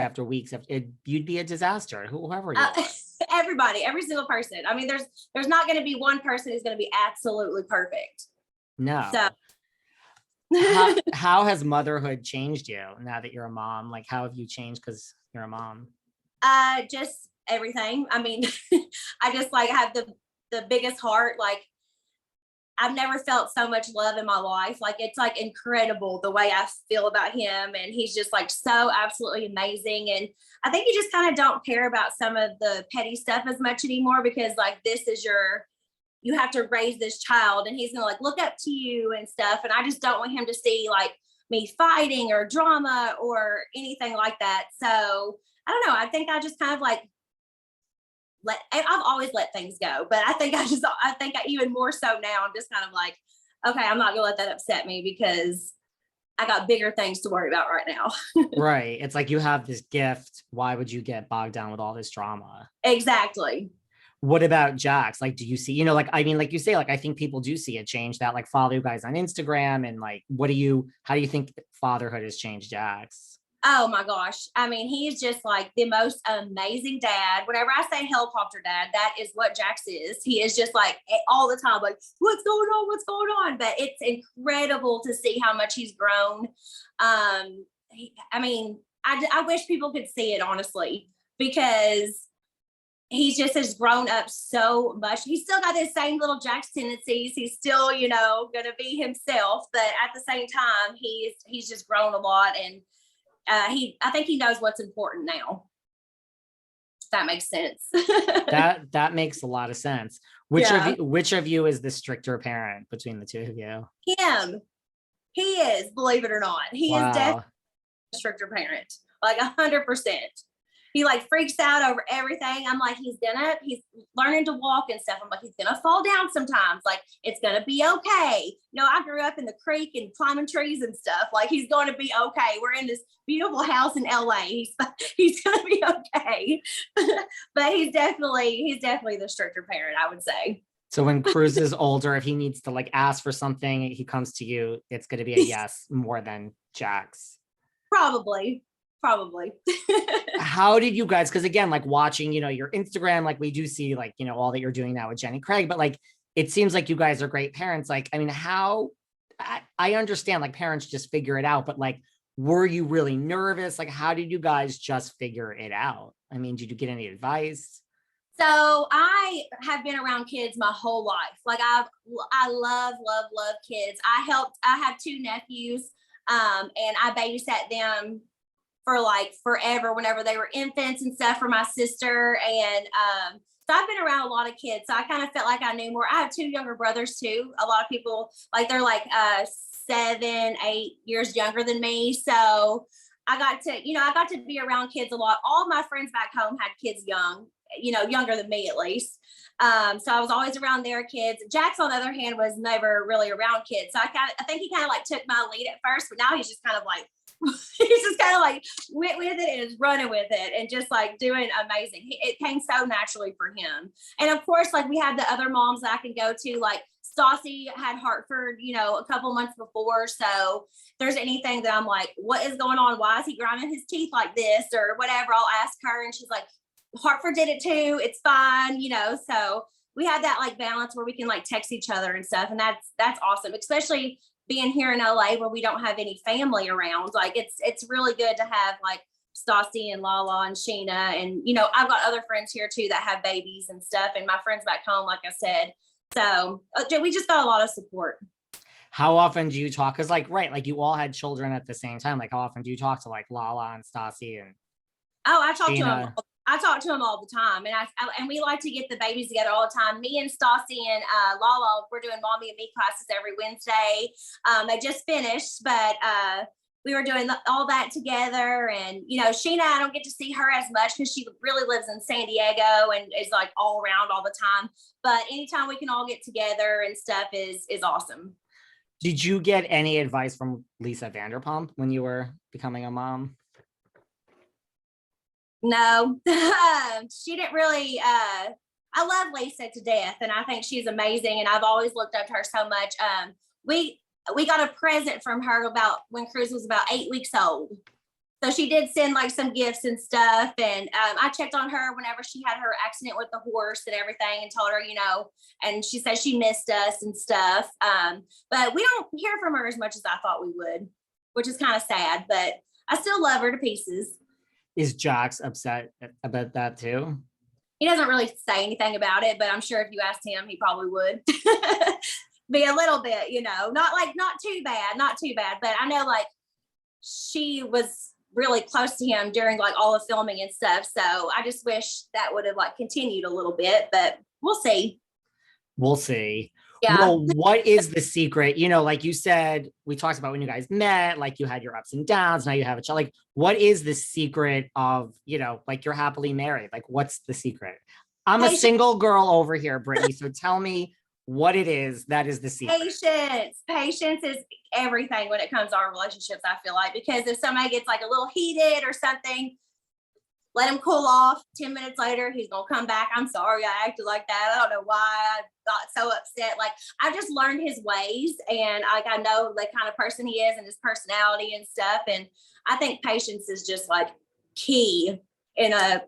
after weeks, you'd be a disaster, whoever you are. Everybody, every single person. I mean, there's not going to be one person who's going to be absolutely perfect. No. So how has motherhood changed you now that you're a mom? Like, how have you changed because you're a mom? Just everything. I mean, I just like have the biggest heart. Like, I've never felt so much love in my life. Like, it's like incredible the way I feel about him. And he's just like so absolutely amazing. And I think you just kind of don't care about some of the petty stuff as much anymore, because like, this is you have to raise this child and he's gonna like look up to you and stuff. And I just don't want him to see like me fighting or drama or anything like that. So I don't know. I think I just kind of like I've always let things go, but I think even more so now, I'm just kind of like, okay, I'm not gonna let that upset me because I got bigger things to worry about right now. Right. It's like, you have this gift. Why would you get bogged down with all this drama? Exactly. What about Jax? Like, do you see, like, I mean, like you say, like, I think people do see a change, that like follow you guys on Instagram, and like, how do you think fatherhood has changed Jax? Oh my gosh. I mean, he's just like the most amazing dad. Whenever I say helicopter dad, that is what Jax is. He is just like all the time, like, what's going on? What's going on? But it's incredible to see how much he's grown. I mean, I wish people could see it, honestly, because he just has grown up so much. He's still got his same little Jax tendencies. He's still, going to be himself, but at the same time, he's just grown a lot. And I think he knows what's important now. If that makes sense. that makes a lot of sense. Which of you is the stricter parent between the two of you? Him. He is, believe it or not. He is definitely a stricter parent, like 100%. He like freaks out over everything. I'm like, he's learning to walk and stuff. I'm like, he's gonna fall down sometimes. Like, it's gonna be okay. I grew up in the creek and climbing trees and stuff. Like, he's going to be okay. We're in this beautiful house in LA. He's gonna be okay. But he's definitely the stricter parent, I would say. So when Cruz is older, if he needs to like ask for something, he comes to you, it's going to be a yes more than Jax. Probably. How did you guys, because again, like watching, your Instagram, like we do see like, all that you're doing now with Jenny Craig, but like, it seems like you guys are great parents. Like, I mean, I understand like parents just figure it out, but like, were you really nervous? Like, how did you guys just figure it out? I mean, did you get any advice? So I have been around kids my whole life. Like, I love kids. I have 2 nephews, and I babysat them for like forever whenever they were infants and stuff for my sister. And so I've been around a lot of kids. So I kind of felt like I knew more. I have 2 younger brothers too. A lot of people, like, they're like 7, 8 years younger than me. So I got to be around kids a lot. All my friends back home had kids young, younger than me at least. So I was always around their kids. Jax, on the other hand, was never really around kids. So I think he kind of like took my lead at first, but now he's just kind of like, he's just kind of like went with it and is running with it and just like doing amazing. It came so naturally for him. And of course, like, we had the other moms that I can go to, like Stassi had Hartford, a couple months before. So if there's anything that I'm like, what is going on? Why is he grinding his teeth like this or whatever? I'll ask her, and she's like, Hartford did it too. It's fine, so we have that like balance where we can like text each other and stuff. And that's awesome, especially being here in LA where we don't have any family around. Like, it's really good to have like Stassi and Lala and Scheana. And, I've got other friends here too that have babies and stuff. And my friends back home, like I said, so we just got a lot of support. How often do you talk? Cause like, right, like you all had children at the same time. Like, how often do you talk to like Lala and Stassi and I talk to them all the time, and we like to get the babies together all the time. Me and Stassi and Lala, we're doing Mommy and Me classes every Wednesday. They just finished, but we were doing all that together. And Scheana, I don't get to see her as much because she really lives in San Diego and is like all around all the time. But anytime we can all get together and stuff is awesome. Did you get any advice from Lisa Vanderpump when you were becoming a mom? No, she didn't really. I love Lisa to death, and I think she's amazing. And I've always looked up to her so much. We got a present from her about when Cruz was about 8 weeks old, So she did send like some gifts and stuff. And I checked on her whenever she had her accident with the horse and everything and told her, and she said she missed us and stuff. But we don't hear from her as much as I thought we would, which is kind of sad, but I still love her to pieces. Is Jax upset about that too? He doesn't really say anything about it, but I'm sure if you asked him, he probably would be a little bit, not too bad. But I know like she was really close to him during like all the filming and stuff. So I just wish that would have like continued a little bit, but we'll see. We'll see. Yeah. Well, what is the secret? Like you said, we talked about when you guys met, like you had your ups and downs. Now you have a child. Like, what is the secret of, like you're happily married? Like, what's the secret? I'm a single girl over here, Brittany. So tell me what it is that is the secret. Patience is everything when it comes to our relationships, I feel like, because if somebody gets like a little heated or something, let him cool off. 10 minutes later, he's going to come back. I'm sorry I acted like that. I don't know why I got so upset. Like, I just learned his ways, and like I know the kind of person he is and his personality and stuff. And I think patience is just like key in a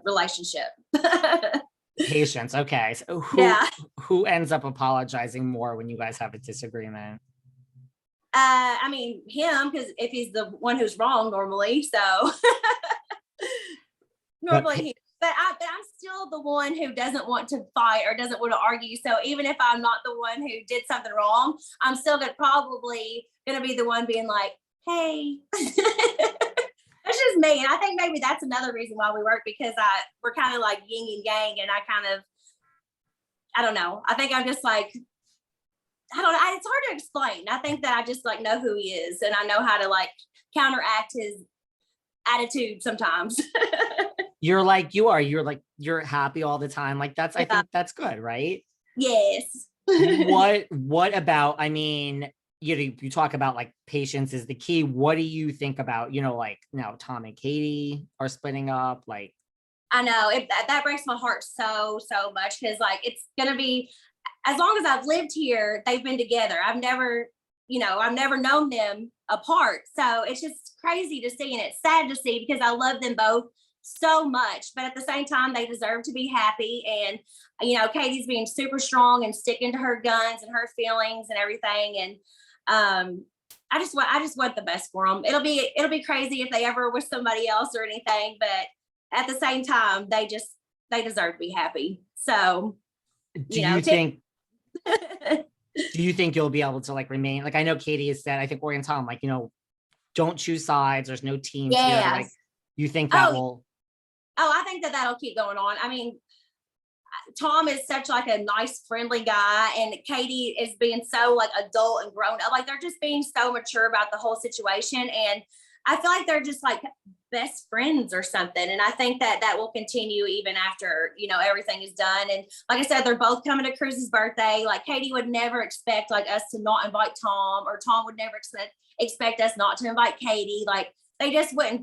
relationship. Patience. Okay. So who ends up apologizing more when you guys have a disagreement? I mean, him, because if he's the one who's wrong normally. So normally but I'm still the one who doesn't want to fight or doesn't want to argue. So even if I'm not the one who did something wrong, I'm still probably gonna be the one being like, hey. That's just me. And I think maybe that's another reason why we work, because we're kind of like yin and yang, and I don't know. I think I'm just like, I don't know. It's hard to explain. I think that I just like know who he is, and I know how to like counteract his attitude sometimes. You're like, you're happy all the time. Like I think that's good, right? Yes. What about, I mean, you talk about like patience is the key. What do you think about, like now Tom and Katie are splitting up? Like, I know that breaks my heart so much, because like it's gonna be, as long as I've lived here, they've been together. I've never known them apart. So it's just crazy to see, and it's sad to see, because I love them both so much, but at the same time, they deserve to be happy. And Katie's being super strong and sticking to her guns and her feelings and everything. And I just want the best for them. It'll be crazy if they ever with somebody else or anything, but at the same time, they deserve to be happy. So do you think you'll be able to like remain, like I know Katie has said, I think Ori and Tom, like, don't choose sides, there's no teams here. Like, you think that will? Oh, I think that'll keep going on. I mean, Tom is such like a nice, friendly guy, and Katie is being so like adult and grown up. Like, they're just being so mature about the whole situation, and I feel like they're just like best friends or something. And I think that will continue even after everything is done. And like I said, they're both coming to Cruz's birthday. Like, Katie would never expect like us to not invite Tom, or Tom would never expect us not to invite Katie. Like, they just wouldn't